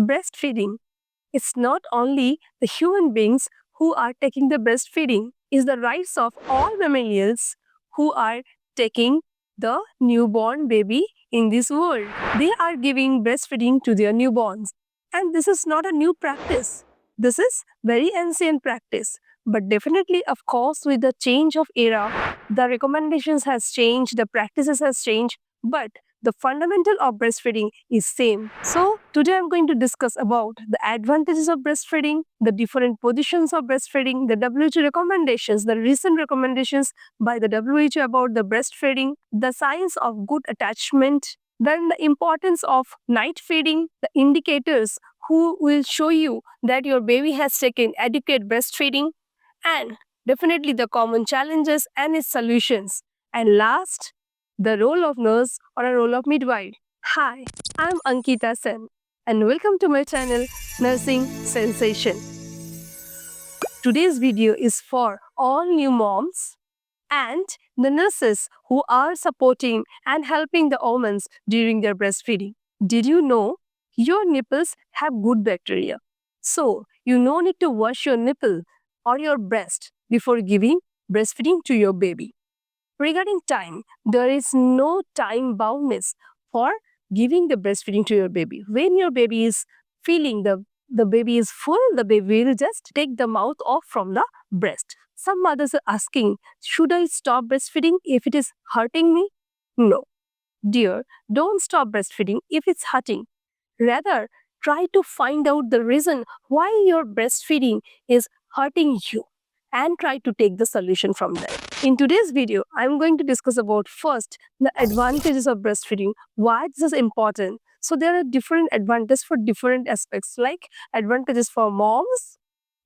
breastfeeding. It's not only the human beings who are taking the breastfeeding, it's the rights of all mammals who are taking the newborn baby in this world. They are giving breastfeeding to their newborns. And this is not a new practice. This is very ancient practice. But definitely, of course, with the change of era, the recommendations has changed, the practices has changed, but the fundamental of breastfeeding is same. So today I'm going to discuss about the advantages of breastfeeding, the different positions of breastfeeding, the WHO recommendations, the recent recommendations by the WHO about the breastfeeding, the science of good attachment, then the importance of night feeding, the indicators who will show you that your baby has taken adequate breastfeeding, and definitely the common challenges and its solutions. And last, the role of nurse or a role of midwife. Hi, I'm Ankita Sen, and welcome to my channel Nursing Sensation. Today's video is for all new moms and the nurses who are supporting and helping the women during their breastfeeding. Did you know your nipples have good bacteria? So, you no need to wash your nipple or your breast before giving breastfeeding to your baby. Regarding time, there is no time boundness for giving the breastfeeding to your baby. When your baby is feeling the baby is full, the baby will just take the mouth off from the breast. Some mothers are asking, should I stop breastfeeding if it is hurting me? No. Dear, don't stop breastfeeding if it's hurting. Rather, try to find out the reason why your breastfeeding is hurting you and try to take the solution from there. In today's video, I'm going to discuss about first the advantages of breastfeeding, why this is important. So there are different advantages for different aspects, like advantages for moms,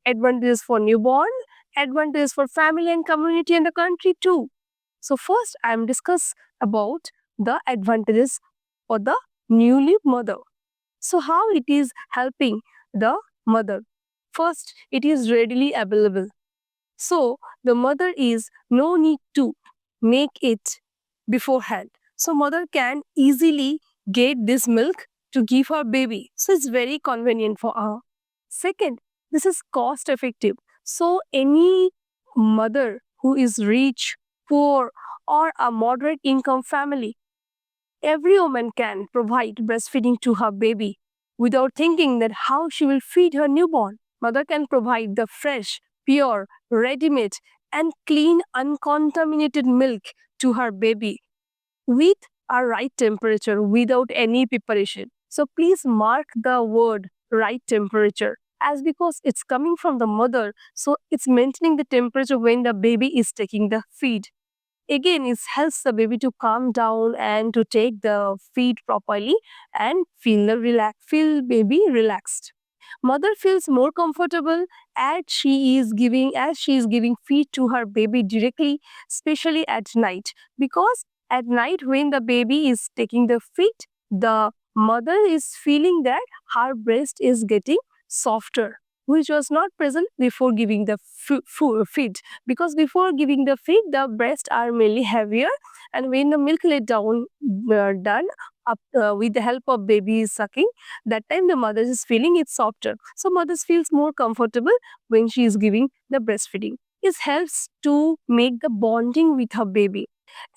advantages for newborn, advantages for family and community and the country too. So first, I'm discuss about the advantages for the newly mother. So how it is helping the mother? First, it is readily available. So the mother is no need to make it beforehand. So mother can easily get this milk to give her baby. So it's very convenient for her. Second, this is cost effective. So any mother who is rich, poor, or a moderate income family, every woman can provide breastfeeding to her baby without thinking that how she will feed her newborn. Mother can provide the fresh, pure, ready-made, and clean, uncontaminated milk to her baby with a right temperature without any preparation. So please mark the word right temperature as because it's coming from the mother, so it's maintaining the temperature when the baby is taking the feed. Again, it helps the baby to calm down and to take the feed properly and feel baby relaxed. Mother feels more comfortable as she is giving feed to her baby directly, especially at night, because at night when the baby is taking the feed, the mother is feeling that her breast is getting softer, which was not present before giving the feed, because before giving the feed the breasts are mainly heavier, and when the milk let down done up with the help of baby sucking, that time the mother is feeling it softer. So mother feels more comfortable when she is giving the breastfeeding. It helps to make the bonding with her baby,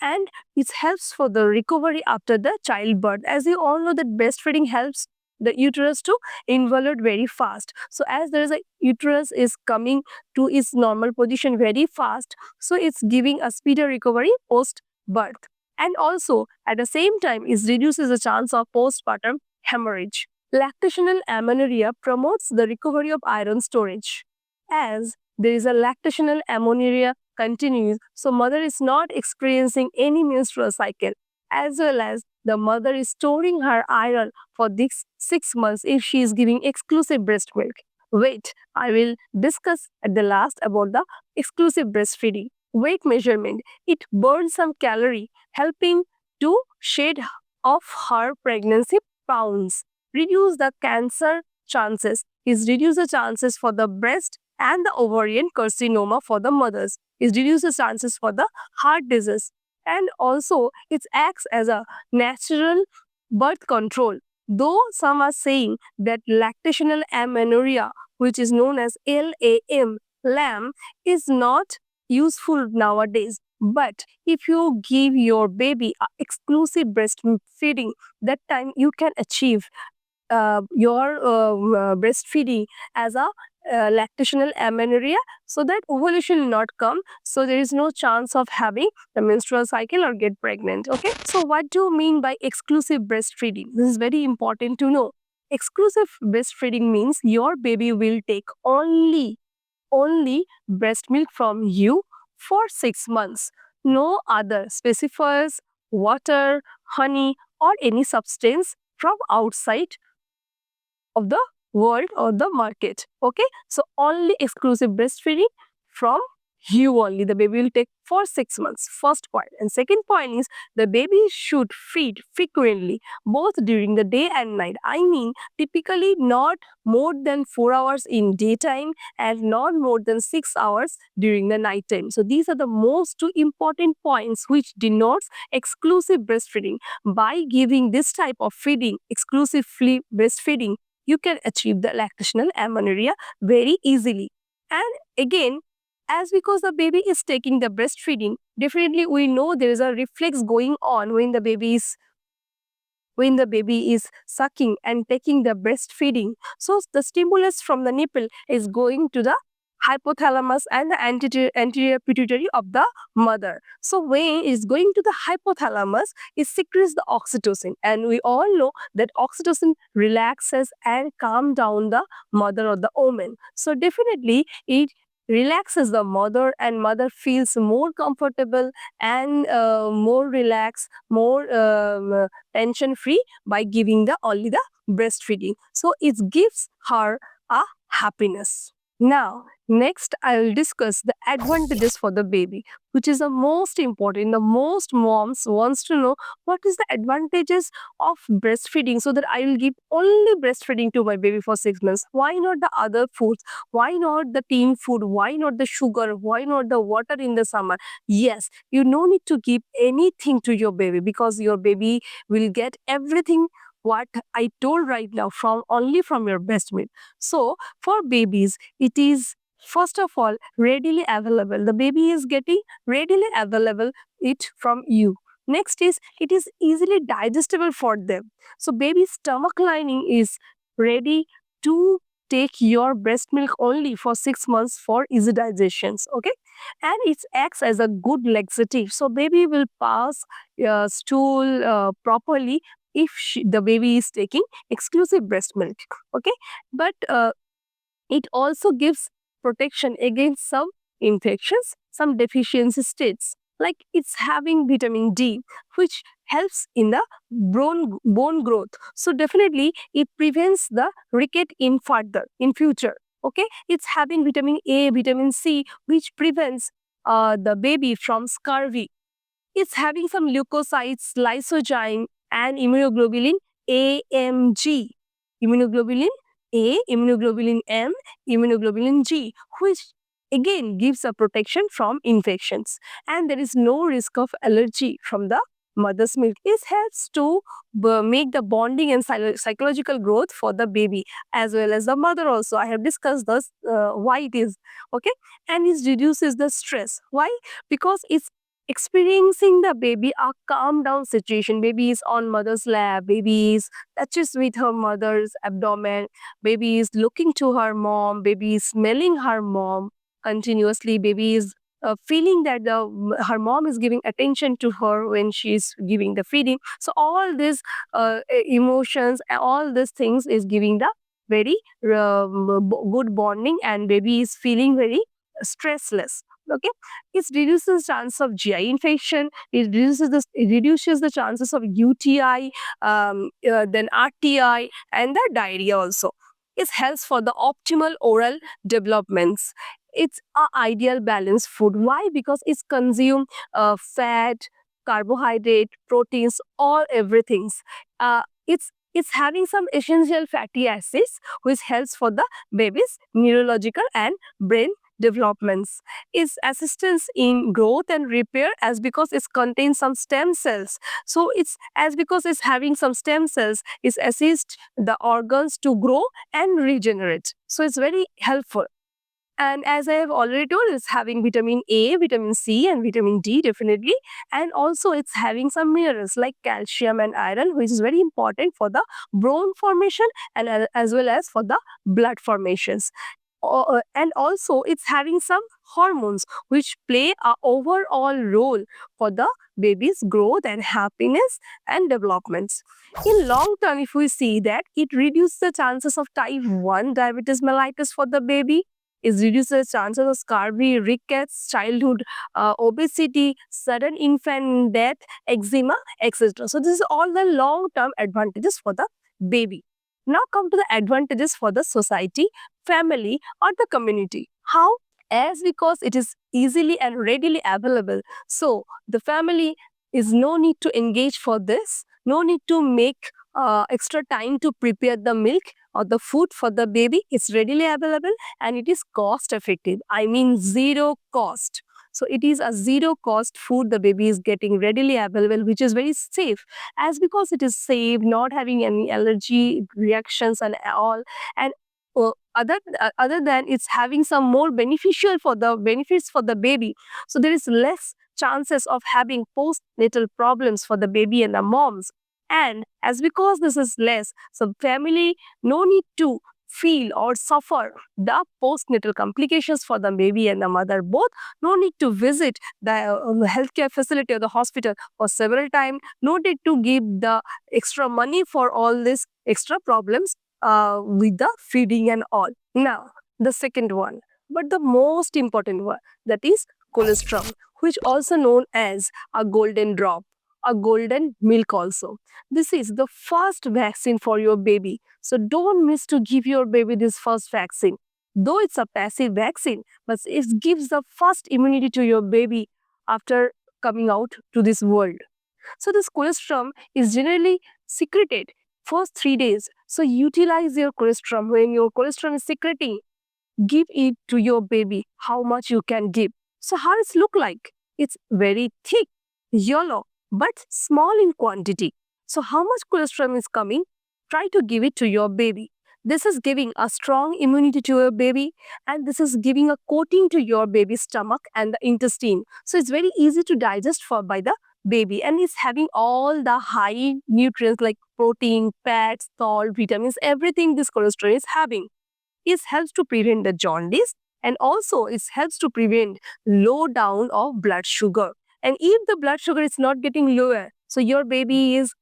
and it helps for the recovery after the childbirth. As you all know that breastfeeding helps the uterus to involute very fast. So as there is a uterus is coming to its normal position very fast, so it's giving a speedier recovery post birth. And also at the same time it reduces the chance of postpartum hemorrhage. Lactational amenorrhea promotes the recovery of iron storage. As there is a lactational amenorrhea continues, so mother is not experiencing any menstrual cycle, as well as the mother is storing her iron for these 6 months if she is giving exclusive breast milk. Wait, I will discuss at the last about the exclusive breastfeeding. Weight measurement. It burns some calorie, helping to shed off her pregnancy pounds. Reduce the cancer chances. It reduces the chances for the breast and the ovarian carcinoma for the mothers. It reduces chances for the heart disease. And also, it acts as a natural birth control Though some are saying that lactational amenorrhea, which is known as LAM, is not useful nowadays. But if you give your baby exclusive breastfeeding, that time you can achieve your breastfeeding as a lactational amenorrhea, so that ovulation will not come, so there is no chance of having the menstrual cycle or get pregnant. Okay, so what do you mean by exclusive breastfeeding? This is very important to know. Exclusive breastfeeding means your baby will take only breast milk from you for 6 months. No other specifiers, water, honey, or any substance from outside of the world or the market. Okay, so only exclusive breastfeeding from you only. The baby will take for 6 months. First point. And second point is the baby should feed frequently, both during the day and night. I mean, typically not more than 4 hours in daytime and not more than 6 hours during the night time. So these are the most two important points which denotes exclusive breastfeeding. By giving this type of feeding, exclusively breastfeeding, you can achieve the lactational amenorrhea very easily. And again, as because the baby is taking the breastfeeding, definitely we know there is a reflex going on when the baby is sucking and taking the breastfeeding. So the stimulus from the nipple is going to the hypothalamus and the anterior pituitary of the mother. So when it's going to the hypothalamus, it secretes the oxytocin, and we all know that oxytocin relaxes and calm down the mother or the woman. So definitely it relaxes the mother, and mother feels more comfortable and more relaxed, more tension free by giving the only the breastfeeding. So it gives her a happiness. Now, next I will discuss the advantages for the baby, which is the most important. The most moms wants to know what is the advantages of breastfeeding, so that I will give only breastfeeding to my baby for 6 months. Why not the other foods? Why not the teen food? Why not the sugar? Why not the water in the summer? Yes, you no need to give anything to your baby, because your baby will get everything what I told right now from only from your breast milk. So for babies, it is first of all readily available. The baby is getting readily available it from you. Next is it is easily digestible for them. So baby's stomach lining is ready to take your breast milk only for 6 months for easy digestions. Okay, and it acts as a good laxative. So baby will pass stool properly if the baby is taking exclusive breast milk. Okay, but it also gives protection against some infections, some deficiency states, like it's having vitamin D, which helps in the bone growth. So definitely it prevents the ricket in further in future. Okay, it's having vitamin A, vitamin C, which prevents the baby from scurvy. It's having some leukocytes, lysozyme, and immunoglobulin AMG. Immunoglobulin A, immunoglobulin M, immunoglobulin G, which again gives a protection from infections. And there is no risk of allergy from the mother's milk. It helps to make the bonding and psychological growth for the baby as well as the mother also. I have discussed this, why it is. Okay, and it reduces the stress. Why? Because it's experiencing the baby a calm down situation. Baby is on mother's lap, baby is touches with her mother's abdomen, baby is looking to her mom, baby is smelling her mom continuously, baby is feeling that her mom is giving attention to her when she is giving the feeding. So all these emotions, all these things is giving the very good bonding, and baby is feeling very stressless. Okay, it reduces chance of GI infection. It reduces the chances of UTI, then RTI, and the diarrhea also. It helps for the optimal oral developments. It's a ideal balanced food. Why? Because it's consume fat, carbohydrate, proteins, all everything's. It's having some essential fatty acids which helps for the baby's neurological and brain developments. Its assistance in growth and repair as because it contains some stem cells. So it's as because it's having some stem cells, it assists the organs to grow and regenerate. So it's very helpful. And as I have already told, it's having vitamin A, vitamin C, and vitamin D definitely. And also it's having some minerals like calcium and iron, which is very important for the bone formation and as well as for the blood formations. And also it's having some hormones which play a overall role for the baby's growth and happiness and developments. In long term, if we see that it reduces the chances of type 1 diabetes mellitus for the baby, it reduces chances of scurvy, rickets, childhood obesity, sudden infant death, eczema, etc. So this is all the long term advantages for the baby. Now come to the advantages for the society, family, or the community. How? As because it is easily and readily available. So the family is no need to engage for this, no need to make extra time to prepare the milk or the food for the baby. It's readily available and it is cost effective. I mean zero cost. So it is a zero cost food the baby is getting readily available, which is very safe as because it is safe, not having any allergy reactions and all. And other than it's having some more beneficial for the benefits for the baby. So there is less chances of having postnatal problems for the baby and the moms. And as because this is less, so family no need to feel or suffer the postnatal complications for the baby and the mother both. No need to visit the healthcare facility or the hospital for several times. No need to give the extra money for all these extra problems with the feeding and all. Now, the second one, but the most important one, that is colostrum, which also known as a golden drop, a golden milk also. This is the first vaccine for your baby. So don't miss to give your baby this first vaccine. Though it's a passive vaccine, but it gives the first immunity to your baby after coming out to this world. So this colostrum is generally secreted first 3 days. So utilize your colostrum. When your colostrum is secreting, give it to your baby how much you can give. So how it look like? It's very thick, yellow, but small in quantity. So how much colostrum is coming? Try to give it to your baby. This is giving a strong immunity to your baby, and this is giving a coating to your baby's stomach and the intestine. So it's very easy to digest for by the baby, and it's having all the high nutrients like protein, fats, salt, vitamins, everything this colostrum is having. It helps to prevent the jaundice, and also it helps to prevent low down of blood sugar. And if the blood sugar is not getting lower, so your baby is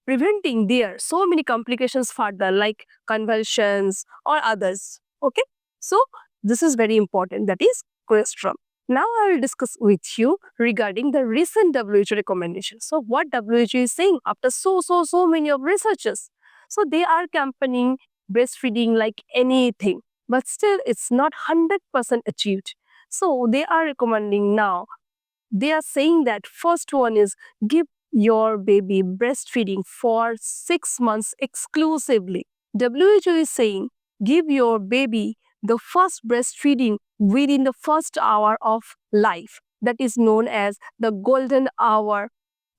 preventing there so many complications further like convulsions or others. Okay, so this is very important, that is colostrum. Now I will discuss with you regarding the recent WHO recommendations. So what WHO is saying after so many of researchers. So they are campaigning breastfeeding like anything, but still it's not 100% achieved. So they are recommending now, they are saying that first one is give your baby breastfeeding for 6 months exclusively. WHO is saying give your baby the first breastfeeding within the first hour of life. That is known as the golden hour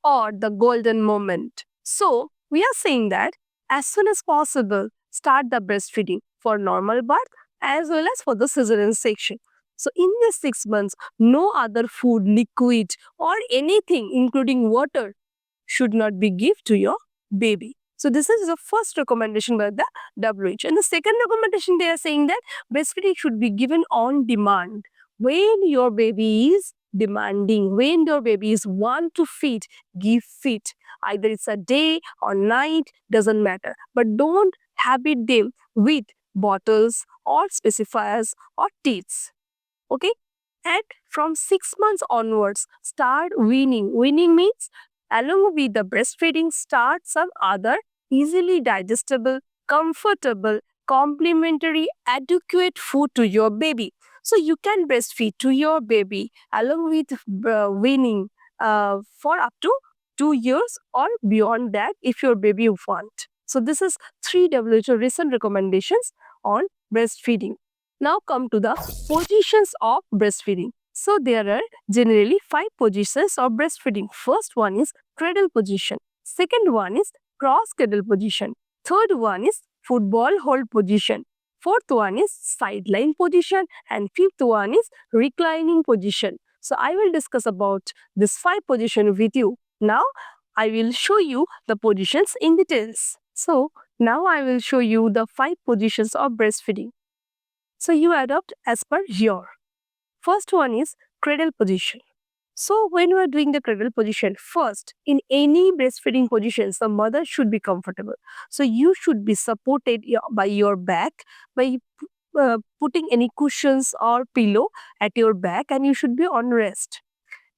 or the golden moment. So we are saying that as soon as possible, start the breastfeeding for normal birth as well as for the cesarean section. So in these 6 months, no other food, liquid or anything including water should not be given to your baby. So this is the first recommendation by the WHO. And the second recommendation, they are saying that breastfeeding should be given on demand. When your baby is demanding, when your baby is want to feed, give feed. Either it's a day or night, doesn't matter. But don't habit them with bottles or specifiers or teats. Okay? And from 6 months onwards, start weaning. Weaning means along with the breastfeeding, start some other easily digestible, comfortable, complementary, adequate food to your baby. So you can breastfeed to your baby along with weaning for up to 2 years or beyond that if your baby want. So this is 3 WHO recent recommendations on breastfeeding. Now come to the positions of breastfeeding. So there are generally 5 positions of breastfeeding. First one is cradle position. Second one is cross cradle position. Third one is football hold position. Fourth one is sideline position, and fifth one is reclining position. So I will discuss about this 5 position with you. Now I will show you the positions in details. So now I will show you the 5 positions of breastfeeding. So you adopt as per your. First one is cradle position. So when you are doing the cradle position, first in any breastfeeding positions, the mother should be comfortable. So you should be supported by your back by putting any cushions or pillow at your back, and you should be on rest.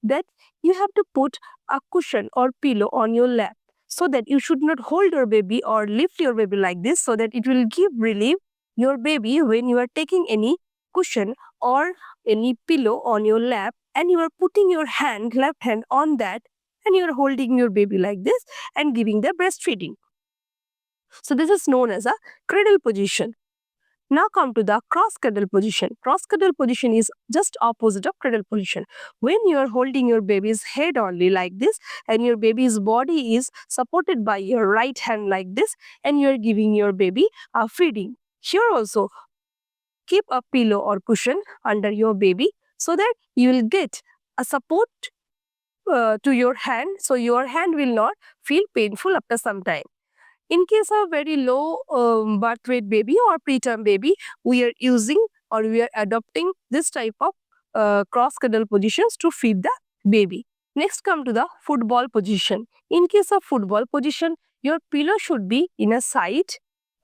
That you have to put a cushion or pillow on your lap, so that you should not hold your baby or lift your baby like this, so that it will give relief your baby when you are taking any cushion or any pillow on your lap, and you are putting your left hand on that, and you are holding your baby like this and giving the breastfeeding. So this is known as a cradle position. Now come to the cross cradle position. Cross cradle position is just opposite of cradle position. When you are holding your baby's head only like this, and your baby's body is supported by your right hand like this, and you are giving your baby a feeding. Here also keep a pillow or cushion under your baby, so that you will get a support to your hand, so your hand will not feel painful after some time. In case of very low birth weight baby or preterm baby, we are using or we are adopting this type of cross cradle positions to feed the baby. Next come to the football position. In case of football position, your pillow should be in a side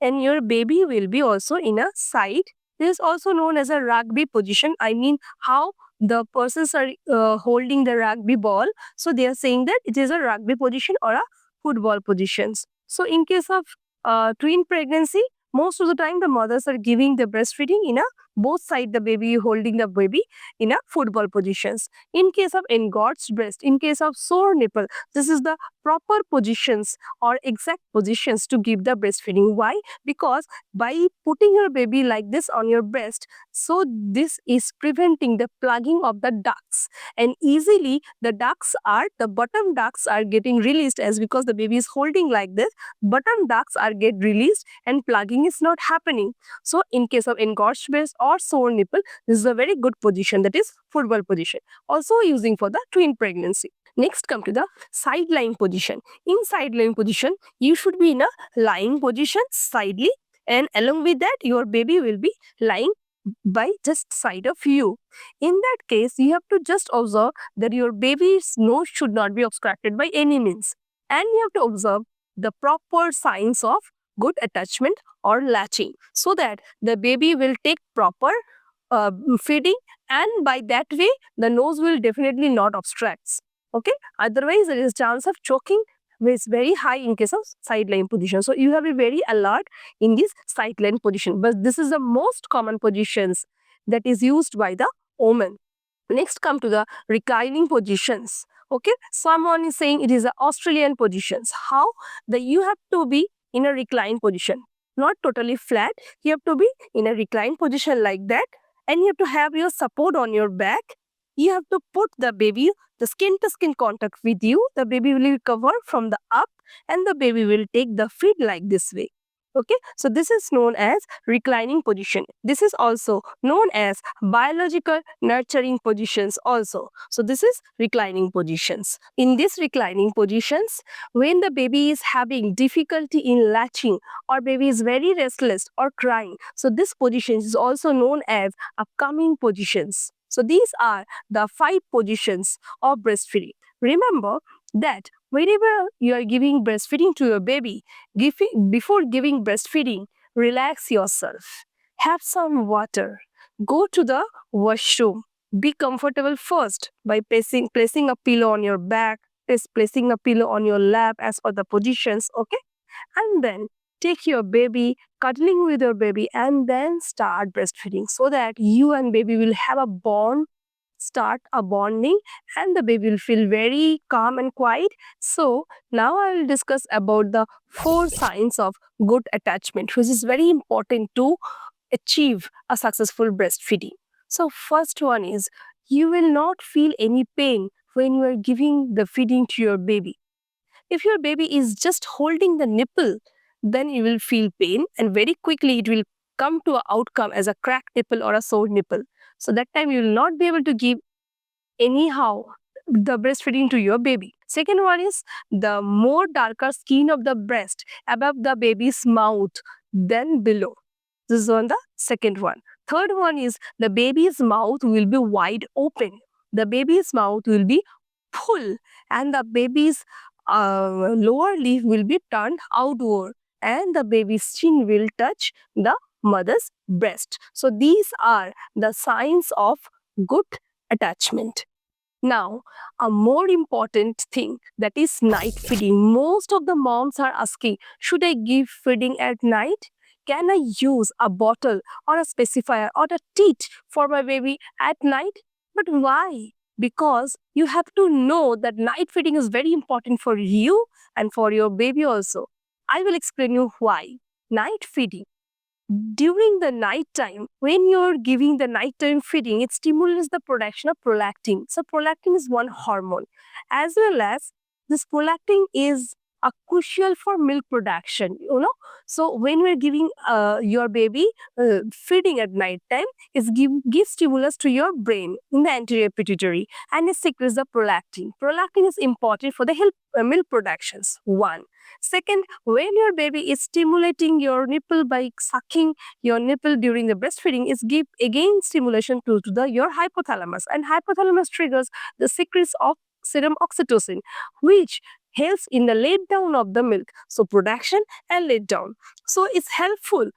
and your baby will be also in a side. This is also known as a rugby position. I mean how the persons are holding the rugby ball. So they are saying that it is a rugby position or a football positions. So in case of twin pregnancy, most of the time the mothers are giving the breastfeeding in a both side, the baby holding the baby in a football positions. In case of engorged breast, in case of sore nipple, this is the proper positions or exact positions to give the breastfeeding. Why? Because by putting your baby like this on your breast, so this is preventing the plugging of the ducts, and easily the bottom ducts are getting released, as because the baby is holding like this, bottom ducts are get released and plugging is not happening. So in case of engorged breast or sore nipple, this is a very good position, that is football position, also using for the twin pregnancy. Next come to the sideline position. In sideline position, you should be in a lying position sidely, and along with that your baby will be lying by just side of you. In that case, you have to just observe that your baby's nose should not be obstructed by any means, and you have to observe the proper signs of good attachment or latching, so that the baby will take proper feeding, and by that way the nose will definitely not obstruct. Okay, otherwise there is chance of choking, which is very high in case of sideline position. So you have to be very alert in this sideline position, but this is the most common positions that is used by the woman. Next come to the reclining positions. Okay, someone is saying it is the Australian positions. How? That you have to be in a reclined position, not totally flat. You have to be in a reclined position like that, and you have to have your support on your back. You have to put the baby, the skin to skin contact with you. The baby will recover from the up, and the baby will take the feed like this way. Okay, so this is known as reclining position. This is also known as biological nurturing positions also. So this is reclining positions. In these reclining positions, when the baby is having difficulty in latching, or baby is very restless or crying, so this position is also known as upcoming positions. So these are the 5 positions of breastfeeding. Remember that whenever you are giving breastfeeding to your baby, before giving breastfeeding, relax yourself. Have some water. Go to the washroom. Be comfortable first by placing a pillow on your back, placing a pillow on your lap as per the positions, okay? And then take your baby, cuddling with your baby, and then start breastfeeding, so that you and baby will have a bond, start a bonding, and the baby will feel very calm and quiet. So now I will discuss about the 4 signs of good attachment, which is very important to achieve a successful breastfeeding. So first one is, you will not feel any pain when you are giving the feeding to your baby. If your baby is just holding the nipple, then you will feel pain, and very quickly it will come to an outcome as a cracked nipple or a sore nipple. So that time you will not be able to give anyhow the breastfeeding to your baby. Second one is the more darker skin of the breast above the baby's mouth than below. This is on the second one. Third one is the baby's mouth will be wide open. The baby's mouth will be full, and the baby's lower lip will be turned outward, and the baby's chin will touch the mother's breast. So these are the signs of good attachment. Now, a more important thing, that is night feeding. Most of the moms are asking, should I give feeding at night? Can I use a bottle or a specifier or a teat for my baby at night? But why? Because you have to know that night feeding is very important for you and for your baby also. I will explain you why. Night feeding, during the night time, when you're giving the nighttime feeding, it stimulates the production of prolactin. So prolactin is one hormone, as well as this prolactin is a crucial for milk production, so when we're giving your baby feeding at night time, it give stimulus to your brain in the anterior pituitary, and it secretes the prolactin is important for the milk productions. One. Second, when your baby is stimulating your nipple by sucking your nipple during the breastfeeding, is give again stimulation to your hypothalamus, and hypothalamus triggers the secretion of serum oxytocin, which helps in the let down of the milk. So production and let down. So it's helpful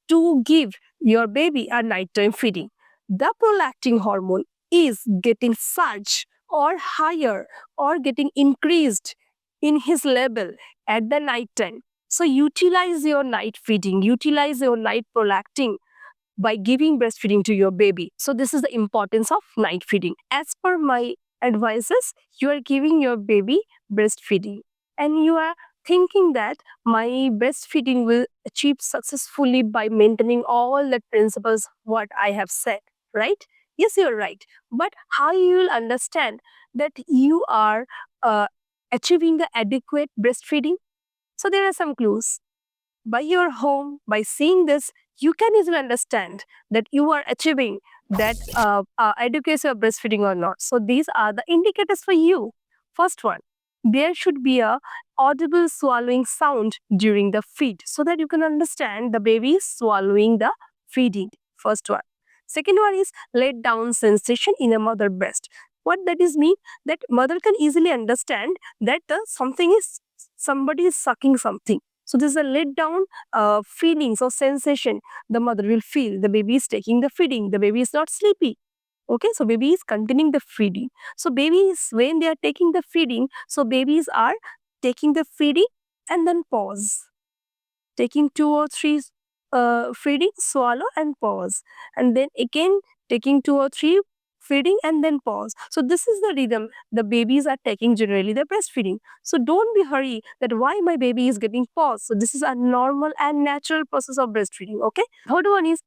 to give your baby a nighttime feeding. The prolactin hormone is getting surge or higher or getting increased in his level at the night time. So utilize your night feeding, utilize your night prolactin by giving breastfeeding to your baby. So this is the importance of night feeding. As per my advices, you are giving your baby breastfeeding and you are thinking that my breastfeeding will achieve successfully by maintaining all the principles what I have said, right? Yes, you're right. But how you will understand that you are achieving the adequate breastfeeding? So there are some clues. By your home, by seeing this, you can easily understand that you are achieving that adequacy of breastfeeding or not. So these are the indicators for you. First one, there should be a audible swallowing sound during the feed so that you can understand the baby is swallowing the feeding. First one. Second one is let down sensation in a mother breast. What that is mean? That mother can easily understand that somebody is sucking something. So this is a let down feelings or sensation the mother will feel. The baby is taking the feeding. The baby is not sleepy. Okay, so baby is continuing the feeding. So babies, when they are taking the feeding, so babies are taking the feeding and then pause. Taking 2 or 3 feeding, swallow and pause. And then again taking 2 or 3 feeding and then pause. So this is the rhythm the babies are taking generally, the breastfeeding. So don't be hurry that why my baby is getting pause. So this is a normal and natural process of breastfeeding. Okay. Third one is,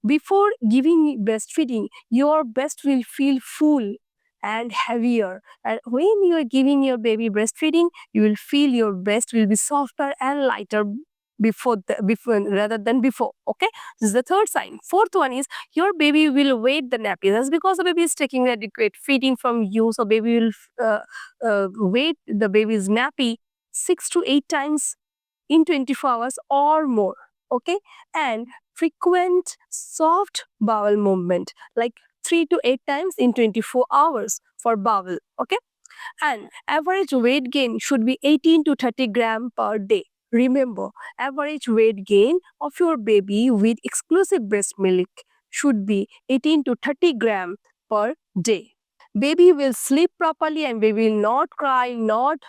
before giving breastfeeding, your breast will feel full and heavier. And when you are giving your baby breastfeeding, you will feel your breast will be softer and lighter before rather than before. Okay, this is the third sign. Fourth one is, your baby will wait the nappy. That's because the baby is taking adequate feeding from you. So baby will wait the baby's nappy 6 to 8 times in 24 hours or more. Okay, and frequent soft bowel movement like 3 to 8 times in 24 hours for bowel. Okay, and average weight gain should be 18 to 30 gram per day. Remember, average weight gain of your baby with exclusive breast milk should be 18 to 30 gram per day. Baby will sleep properly and baby will not cry, not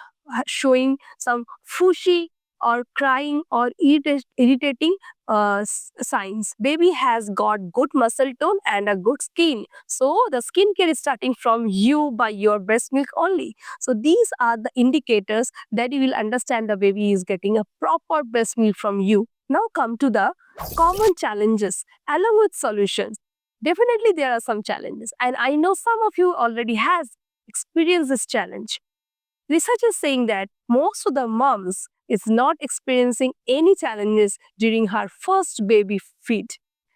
showing some fushy or crying or irritating signs. Baby has got good muscle tone and a good skin. So the skincare is starting from you by your breast milk only. So these are the indicators that you will understand the baby is getting a proper breast milk from you. Now come to the common challenges along with solutions. Definitely there are some challenges, and I know some of you already has experienced this challenge. Research is saying that most of the moms is not experiencing any challenges during her first baby feed.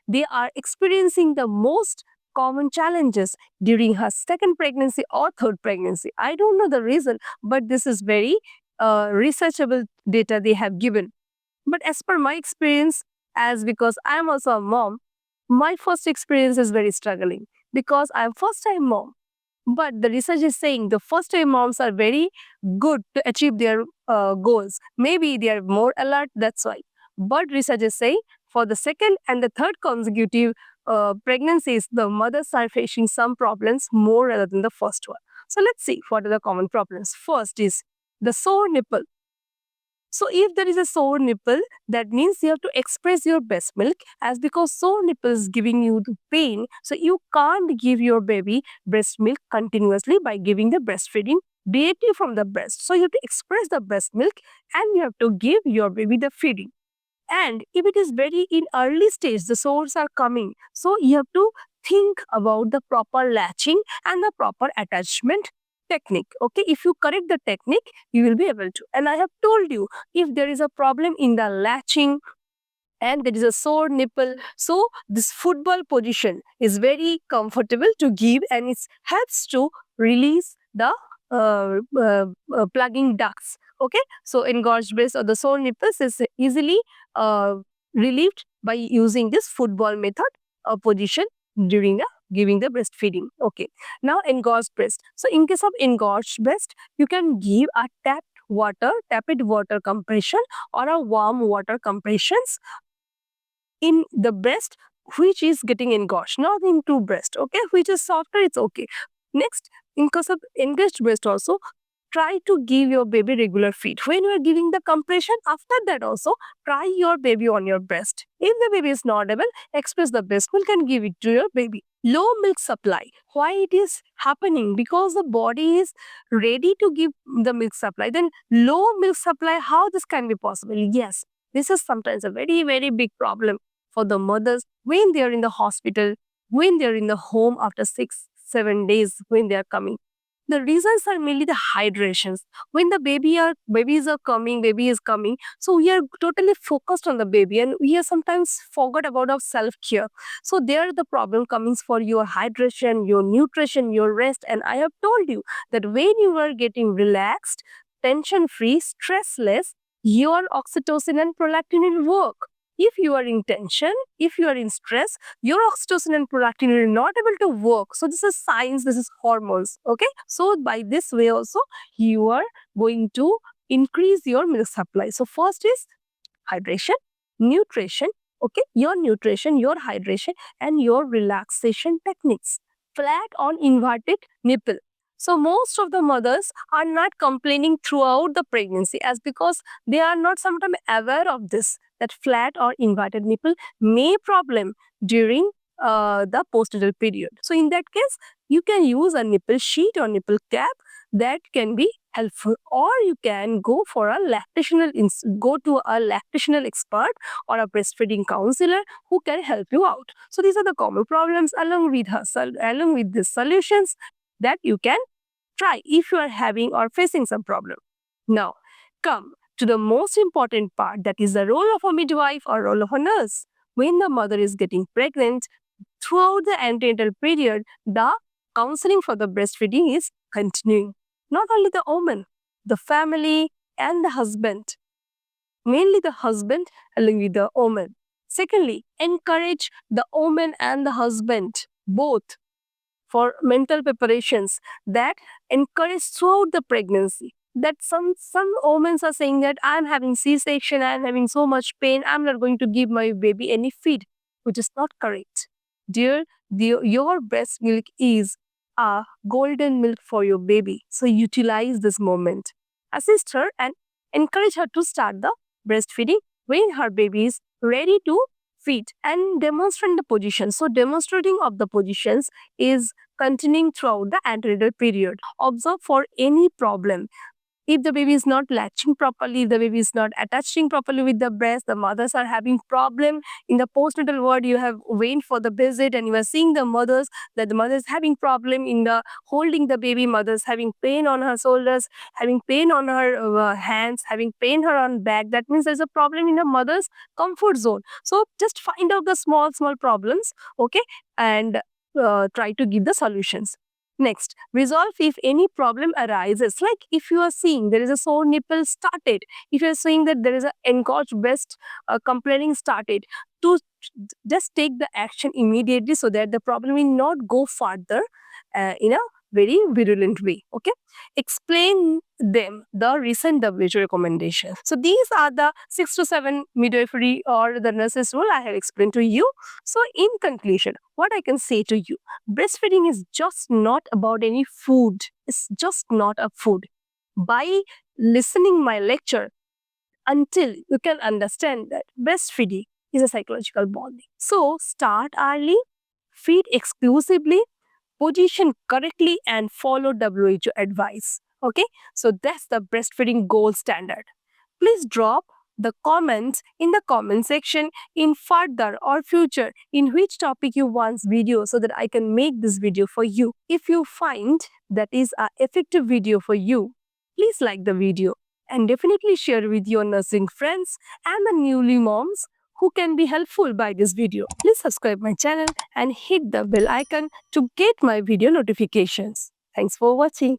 They are experiencing the most common challenges during her second pregnancy or third pregnancy. I don't know the reason, but this is very researchable data they have given. But as per my experience, as because I am also a mom, my first experience is very struggling because I am first time mom. But the research is saying the first time moms are very good to achieve their goals. Maybe they are more alert, that's why. But research is saying for the second and the third consecutive pregnancies, the mothers are facing some problems more rather than the first one. So let's see what are the common problems. First is the sore nipple. So if there is a sore nipple, that means you have to express your breast milk, as because sore nipple is giving you the pain. So you can't give your baby breast milk continuously by giving the breastfeeding directly from the breast. So you have to express the breast milk and you have to give your baby the feeding. And if it is very in early stage, the sores are coming. So you have to think about the proper latching and the proper attachment technique. Okay, if you correct the technique, you will be able to. And I have told you, if there is a problem in the latching and there is a sore nipple, so this football position is very comfortable to give, and it helps to release the plugging ducts. Okay, so engorged breast or the sore nipples is easily uh, relieved by using this football method position during the giving the breastfeeding. Okay, now engorged breast. So in case of engorged breast, you can give a tepid water compression or a warm water compressions in the breast which is getting engorged, not into breast, okay, which is softer, it's okay. Next, in case of engaged breast also, try to give your baby regular feed. When you are giving the compression, after that also, try your baby on your breast. If the baby is not able, express the breast milk and give it to your baby. Low milk supply. Why it is happening? Because the body is ready to give the milk supply. Then low milk supply, how this can be possible? Yes, this is sometimes a very, very big problem for the mothers when they are in the hospital, when they are in the home after 6-7 days when they are coming. The reasons are mainly the hydrations. When the babies are coming, baby is coming, so we are totally focused on the baby and we are sometimes forgot about our self-care. So there the problem comes for your hydration, your nutrition, your rest. And I have told you that when you are getting relaxed, tension-free, stressless, your oxytocin and prolactin will work. If you are in tension, if you are in stress, your oxytocin and prolactin will not able to work. So this is science, this is hormones. Okay. So by this way also, you are going to increase your milk supply. So first is hydration, nutrition. Okay. Your nutrition, your hydration, and your relaxation techniques. Flat on inverted nipple. So most of the mothers are not complaining throughout the pregnancy, as because they are not sometimes aware of this, that flat or inverted nipple may problem during the postnatal period. So in that case, you can use a nipple sheet or nipple cap that can be helpful, or you can go for a go to a lactational expert or a breastfeeding counselor who can help you out. So these are the common problems along with the solutions that you can try if you are having or facing some problem. Now, come to the most important part, that is the role of a midwife or role of a nurse. When the mother is getting pregnant, throughout the antenatal period, the counseling for the breastfeeding is continuing. Not only the woman, the family and the husband, mainly the husband along with the woman. Secondly, encourage the woman and the husband both for mental preparations that encourage throughout the pregnancy. That some women are saying that I'm having C-section, I'm having so much pain, I'm not going to give my baby any feed, which is not correct. Dear, your breast milk is a golden milk for your baby. So utilize this moment. Assist her and encourage her to start the breastfeeding when her baby is ready to feed, and demonstrate the position. So demonstrating of the positions is continuing throughout the antenatal period. Observe for any problem. If the baby is not latching properly, if the baby is not attaching properly with the breast, the mothers are having problem. In the postnatal ward, you have wait for the visit and you are seeing the mothers, that the mother is having problem in the holding the baby, mothers having pain on her shoulders, having pain on her hands, having pain her on back. That means there's a problem in the mother's comfort zone. So just find out the small problems, okay, and try to give the solutions. Next, resolve if any problem arises. Like if you are seeing there is a sore nipple started, if you are seeing that there is an engorged breast complaining started, to just take the action immediately so that the problem will not go further in a very virulent way. Okay, explain them the recent WHO recommendations. So these are the 6 to 7 midwifery or the nurses rule I have explained to you. So in conclusion, what I can say to you, breastfeeding is just not about any food. It's just not a food. By listening my lecture until you can understand that breastfeeding is a psychological bonding. So start early, feed exclusively, position correctly, and follow WHO advice. Okay, so that's the breastfeeding gold standard. Please drop the comments in the comment section in further or future in which topic you want video so that I can make this video for you. If you find that is a effective video for you, please like the video and definitely share with your nursing friends and the newly moms who can be helpful by this video. Please subscribe my channel and hit the bell icon to get my video notifications. Thanks for watching.